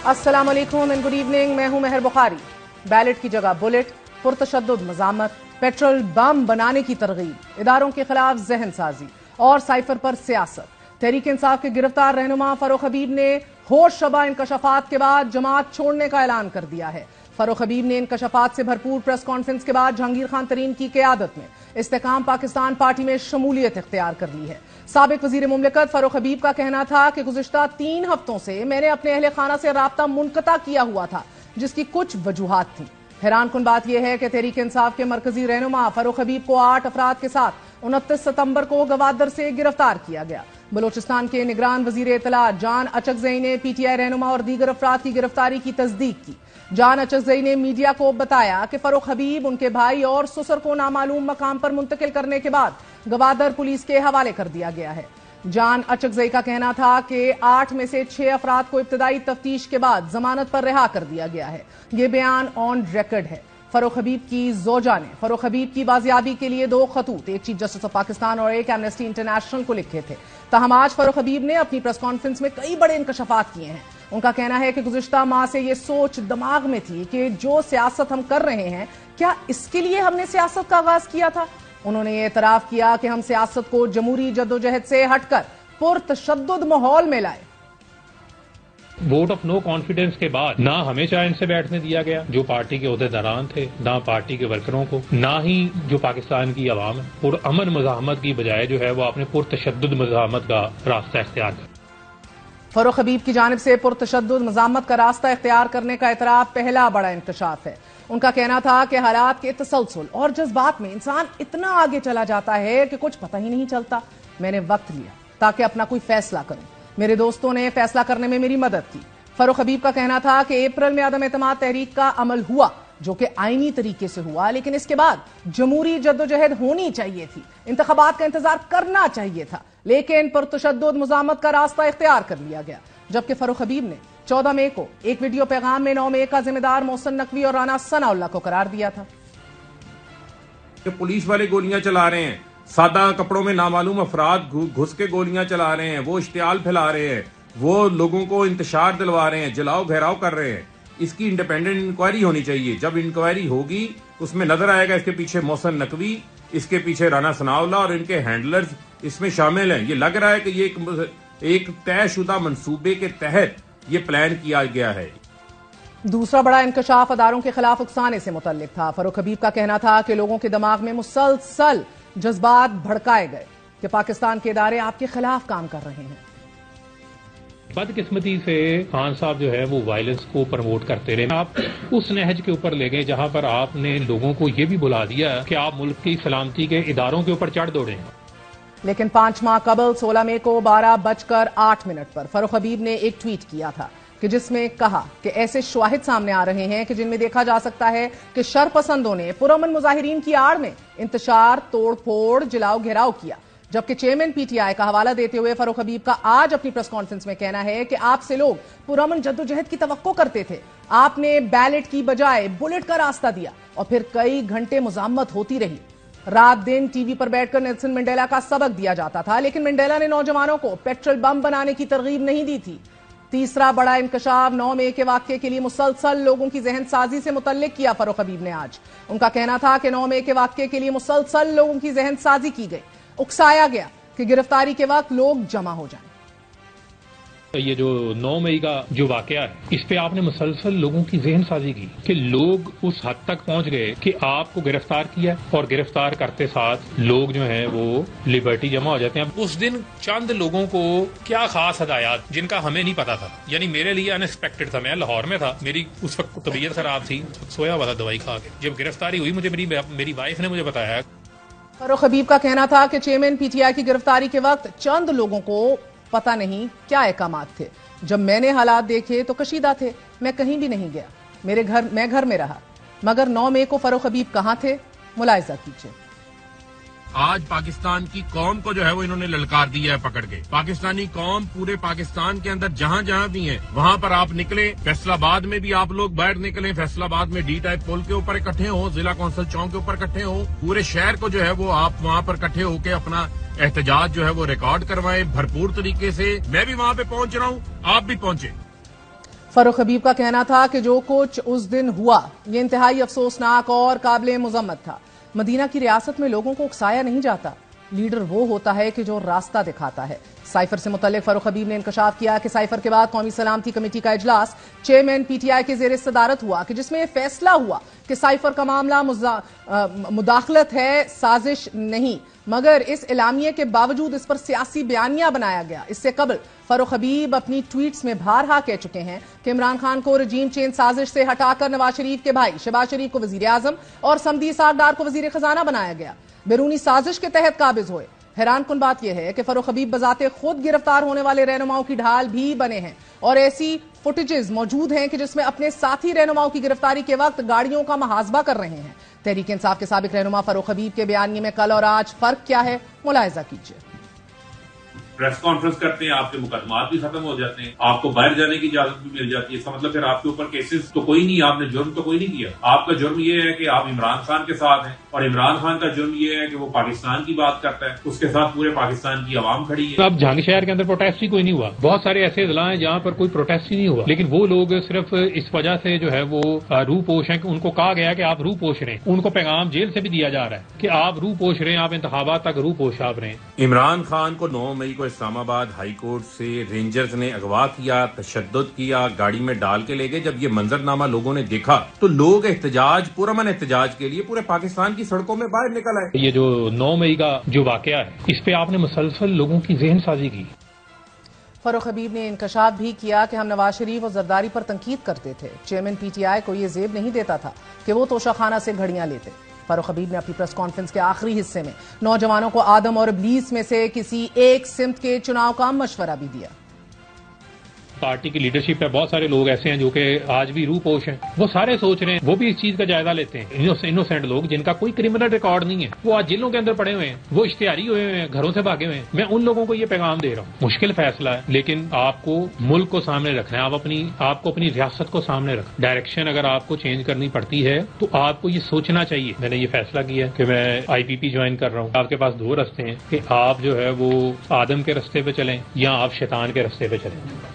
अस्सलाम वालेकुम and good evening. मैं हूं मेहर बुखारी। बैलेट की जगह बुलेट, पुरतशद्दुद मज़ामत, पेट्रोल बम बनाने की तरगीब, इदारों के खिलाफ जहन साजी और साइफर पर सियासत। तहरीक इंसाफ के गिरफ्तार रहनुमा फारूक हबीब ने होश शबा इंकशाफात के बाद जमात छोड़ने का ऐलान कर दिया है। फारूक हबीब ने इंकशाफात से भरपूर प्रेस कॉन्फ्रेंस के बाद जहांगीर खान तरीन की क़यादत में इस्तेकाम पाकिस्तान पार्टी में शमूलियत इख्तियार कर ली है। साबिक वजीर मुमलिकत फारूक हबीब का कहना था कि गुज़िश्ता 3 हफ्तों से मैंने अपने अहले खाना से राब्ता मुनक़ता किया हुआ था, जिसकी कुछ वजूहात थी। हैरान कुन बात यह है कि तहरीक इंसाफ के मरकजी रहनुमा फारूक हबीब को 8 अफराद के साथ 29 सितंबर को गवादर से गिरफ्तार किया गया। बलोचिस्तान के निगरान वजीर इत्तलात जान अचकज़ई ने पीटीआई रहनुमा और दीगर अफराद की गिरफ्तारी की तस्दीक की। जान अचकज़ई ने मीडिया को बताया कि फारूक हबीब उनके भाई और ससुर को नामालूम मकाम पर मुंतकिल करने के बाद गवादर पुलिस के हवाले कर दिया गया है। जान अचकज़ई का कहना था कि 8 में से 6 अफराद को इब्तदाई तफ्तीश के बाद जमानत पर रिहा कर दिया गया है। ये बयान ऑन रिकॉर्ड है। फारूक हबीब की जोजा ने फारूक हबीब की बाजियाबी के लिए 2 खतूत, एक चीफ जस्टिस ऑफ पाकिस्तान और एक एमनेस्टी इंटरनेशनल को लिखे थे। ताहम आज फारूक हबीब ने अपनी प्रेस कॉन्फ्रेंस में कई बड़े इंकशाफात किए हैं। उनका कहना है कि गुज़िश्ता माह से ये सोच दिमाग में थी कि जो सियासत हम कर रहे हैं, क्या इसके लिए हमने सियासत का आगाज किया था। उन्होंने ये एतराफ किया कि हम सियासत को जमहूरी जद्दोजहद से हटकर पुरतशद्दुद माहौल में लाए। वोट ऑफ नो कॉन्फिडेंस के बाद ना हमें चैन से बैठने दिया गया जो पार्टी के ओहदेदारान थे, ना पार्टी के वर्करों को, ना ही जो पाकिस्तान की आवाम है। पुरअमन मज़ाहमत की बजाय जो है वो आपने पुरतशद्दुद मज़ाहमत का रास्ता इख्तियार किया। फारूक हबीब की जानिब से पुरतशद्दुद मज़ाहमत का रास्ता इख्तियार करने का एतराफ पहला बड़ा इंकशाफ है। उनका कहना था कि हालात के तसलसल और जज्बात में इंसान इतना आगे चला जाता है कि कुछ पता ही नहीं चलता। मैंने वक्त लिया ताकि अपना कोई फैसला करूं। मेरे दोस्तों ने फैसला करने में मेरी मदद की। फारूक हबीब का कहना था कि अप्रैल में अदम एतमाद तहरीक का अमल हुआ, जो कि आईनी तरीके से हुआ, लेकिन इसके बाद जमहूरी जद्दोजहद होनी चाहिए थी, इंतखाबात का इंतजार करना चाहिए था, लेकिन पुरतशद्दुद मज़ामत का रास्ता इख्तियार कर लिया गया। जबकि फारूक हबीब ने 14 मई को एक वीडियो पैगाम में 9 मई का जिम्मेदार मोहसिन नकवी और राना सनाउल्लाह को करार दिया था। पुलिस वाले गोलियां चला रहे हैं, सादा कपड़ों में नामालूम अफराद घुस के गोलियां चला रहे हैं, वो इश्तियाल फैला रहे हैं, वो लोगों को इंतशार दिलवा रहे हैं, जलाओ घेराव कर रहे हैं। इसकी इंडिपेंडेंट इंक्वायरी होनी चाहिए। जब इंक्वायरी होगी उसमें नजर आएगा इसके पीछे मोहसिन नकवी, इसके पीछे राना सनाउल्लाह और इनके हैंडलर्स इसमें शामिल हैं। ये लग रहा है कि ये एक तयशुदा मंसूबे के तहत ये प्लान किया गया है। दूसरा बड़ा इंकशाफ अदारों के खिलाफ उकसाने से मुतल्लिक था। फारूक हबीब का कहना था कि लोगों के दिमाग में मुसलसल जज्बात भड़काए गए कि पाकिस्तान के इदारे आपके खिलाफ काम कर रहे हैं। बदकिस्मती से खान साहब जो है वो वायलेंस को प्रमोट करते रहे। आप उस नहज के ऊपर ले गए जहां पर आपने लोगों को ये भी बुला दिया कि आप मुल्क की सलामती के इदारों के ऊपर चढ़ दौड़े। लेकिन 5 माह कबल 16 मई को 12:08 पर फारूक हबीब ने एक ट्वीट किया था कि जिसमें कहा कि ऐसे शवाहिद सामने आ रहे हैं कि जिनमें देखा जा सकता है कि शरपसंदों ने पुरअमन मुजाहिरीन की आड़ में इंतशार, तोड़ फोड़, जलाओ घेराव किया। जबकि चेयरमैन पीटीआई का हवाला देते हुए फारूक हबीब का आज अपनी प्रेस कॉन्फ्रेंस में कहना है कि आपसे लोग पुरअमन जद्दोजहद की तवक्को करते थे, आपने बैलेट की बजाय बुलेट का रास्ता दिया और फिर कई घंटे मुज़ाहमत होती रही। रात दिन टीवी पर बैठकर नेल्सन मंडेला का सबक दिया जाता था, लेकिन मंडेला ने नौजवानों को पेट्रोल बम बनाने की तरगीब नहीं दी थी। तीसरा बड़ा इंकशाफ 9 मई के वाक़ये के लिए मुसलसल लोगों की जहन साजी से मुतल्लिक किया फारूक हबीब ने आज। उनका कहना था कि 9 मई के वाक़ये के लिए मुसलसल लोगों की जहन साजी की गई, उकसाया गया कि गिरफ्तारी के वक्त लोग जमा हो जाएं। ये जो 9 मई का जो वाकया है, इस पे आपने मुसलसल लोगों की जहन साजी की कि लोग उस हद तक पहुंच गए कि आपको गिरफ्तार किया और गिरफ्तार करते साथ लोग जो हैं वो लिबर्टी जमा हो जाते हैं। उस दिन चंद लोगों को क्या खास हदायत जिनका हमें नहीं पता था, यानी मेरे लिए अनएक्सपेक्टेड था। मैं लाहौर में था, मेरी उस वक्त तबीयत खराब थी, सोया हुआ था दवाई खा के। जब गिरफ्तारी हुई मुझे मेरी वाइफ ने मुझे बताया। फारूक हबीब का कहना था कि चेयरमैन पीटीआई की गिरफ्तारी के वक्त चंद लोगों को पता नहीं क्या अहकामात थे। जब मैंने हालात देखे तो कशीदा थे, मैं कहीं भी नहीं गया, मैं घर में रहा। मगर 9 मई को फारूक हबीब कहां थे, मुलाहिजा कीजिए। आज पाकिस्तान की कौम को जो है वो इन्होंने ललकार दिया है पकड़ के। पाकिस्तानी कौम पूरे पाकिस्तान के अंदर जहाँ जहाँ भी है वहाँ पर आप निकले। फैसलाबाद में भी आप लोग बाहर निकले, फैसलाबाद में डी टाइप पुल के ऊपर इकट्ठे हो, जिला कौंसिल चौक के ऊपर इकट्ठे हो, पूरे शहर को जो है वो आप वहाँ पर इकट्ठे होके अपना एहतजाज जो है वो रिकॉर्ड करवाएं भरपूर तरीके से। मैं भी वहाँ पे पहुँच रहा हूँ, आप भी पहुँचे। فاروق حبیب کا کہنا تھا کہ جو کچھ اس دن ہوا یہ انتہائی افسوسناک اور قابل مذمت تھا۔ مدینہ کی ریاست میں لوگوں کو اکسایا نہیں جاتا، لیڈر وہ ہوتا ہے کہ جو راستہ دکھاتا ہے۔ سائفر سے متعلق فاروق حبیب نے انکشاف کیا کہ سائفر کے بعد قومی سلامتی کمیٹی کا اجلاس چیئرمین پی ٹی آئی کے زیر صدارت ہوا کہ جس میں یہ فیصلہ ہوا کہ سائفر کا معاملہ مداخلت ہے، سازش نہیں، مگر اس اعلامیے کے باوجود اس پر سیاسی بیانیہ بنایا گیا۔ اس سے قبل فاروق حبیب اپنی ٹویٹس میں بارہا کہہ چکے ہیں کہ عمران خان کو رجیم چینج سازش سے ہٹا کر نواز شریف کے بھائی شہباز شریف کو وزیر اعظم اور صمدی اسحاق ڈار کو وزیر خزانہ بنایا گیا، بیرونی سازش کے تحت قابض ہوئے۔ حیران کن بات یہ ہے کہ فاروق حبیب بذات خود گرفتار ہونے والے رہنماؤں کی ڈھال بھی بنے ہیں اور ایسی فوٹیجز موجود ہیں کہ جس میں اپنے ساتھی رہنماؤں کی گرفتاری کے وقت گاڑیوں کا محاذبہ کر رہے ہیں۔ تحریک انصاف کے سابق رہنما فاروق حبیب کے بیانیے میں کل اور آج فرق کیا ہے، ملاحظہ کیجیے۔ پریس کانفرنس کرتے ہیں، آپ کے مقدمات بھی ختم ہو جاتے ہیں، آپ کو باہر جانے کی اجازت بھی مل جاتی ہے، اس کا مطلب پھر آپ کے اوپر کیسز تو کوئی نہیں، آپ نے جرم تو کوئی نہیں کیا۔ آپ کا جرم یہ ہے کہ آپ عمران خان کے ساتھ ہیں، اور عمران خان کا جرم یہ ہے کہ وہ پاکستان کی بات کرتا ہے، اس کے ساتھ پورے پاکستان کی عوام کھڑی ہے۔ اب جہانگیر شہر کے اندر پروٹیسٹ ہی کوئی نہیں ہوا، بہت سارے ایسے اضلاع ہیں جہاں پر کوئی پروٹیسٹ ہی نہیں ہوا، لیکن وہ لوگ صرف اس وجہ سے جو ہے وہ روح پوش ہیں کہ ان کو کہا گیا کہ آپ روح پوش رہیں، ان کو پیغام جیل سے بھی دیا جا رہا ہے کہ آپ روح پوش رہیں، آپ انتخابات تک روح پوش آپ رہیں۔ عمران خان کو 9 مئی کو اسلام آباد ہائی کورٹ سے رینجرز نے اغوا کیا، تشدد کیا، گاڑی میں ڈال کے لے گئے۔ جب یہ منظرنامہ لوگوں نے دیکھا تو لوگ احتجاج، پرامن احتجاج کے لیے پورے پاکستان کی سڑکوں میں باہر نکل آئے۔ یہ جو 9 مئی کا جو واقعہ ہے اس پہ آپ نے مسلسل لوگوں کی ذہن سازی کی۔ فاروق حبیب نے انکشاف بھی کیا کہ ہم نواز شریف اور زرداری پر تنقید کرتے تھے، چیئرمین پی ٹی آئی کو یہ زیب نہیں دیتا تھا کہ وہ توشہ خانہ سے گھڑیاں لیتے۔ فاروق حبیب نے اپنی پریس کانفرنس کے آخری حصے میں نوجوانوں کو آدم اور ابلیس میں سے کسی ایک سمت کے چناؤ کا مشورہ بھی دیا۔ پارٹی کی لیڈرشپ پہ بہت سارے لوگ ایسے ہیں جو کہ آج بھی روح پوش ہیں، وہ سارے سوچ رہے ہیں، وہ بھی اس چیز کا جائزہ لیتے ہیں۔ انوسینٹ لوگ جن کا کوئی کرمنل ریکارڈ نہیں ہے، وہ آج جیلوں کے اندر پڑے ہوئے ہیں، وہ اشتہاری ہوئے ہوئے ہیں، گھروں سے بھاگے ہوئے ہیں۔ میں ان لوگوں کو یہ پیغام دے رہا ہوں، مشکل فیصلہ ہے لیکن آپ کو ملک کو سامنے رکھنا ہے، آپ کو اپنی ریاست کو سامنے رکھنا۔ ڈائریکشن اگر آپ کو چینج کرنی پڑتی ہے تو آپ کو یہ سوچنا چاہیے۔ میں نے یہ فیصلہ کیا کہ میں آئی پی پی جوائن کر رہا ہوں۔ آپ کے پاس 2 راستے ہیں کہ آپ جو ہے وہ آدم کے راستے پہ چلیں یا آپ شیطان کے راستے پہ چلیں۔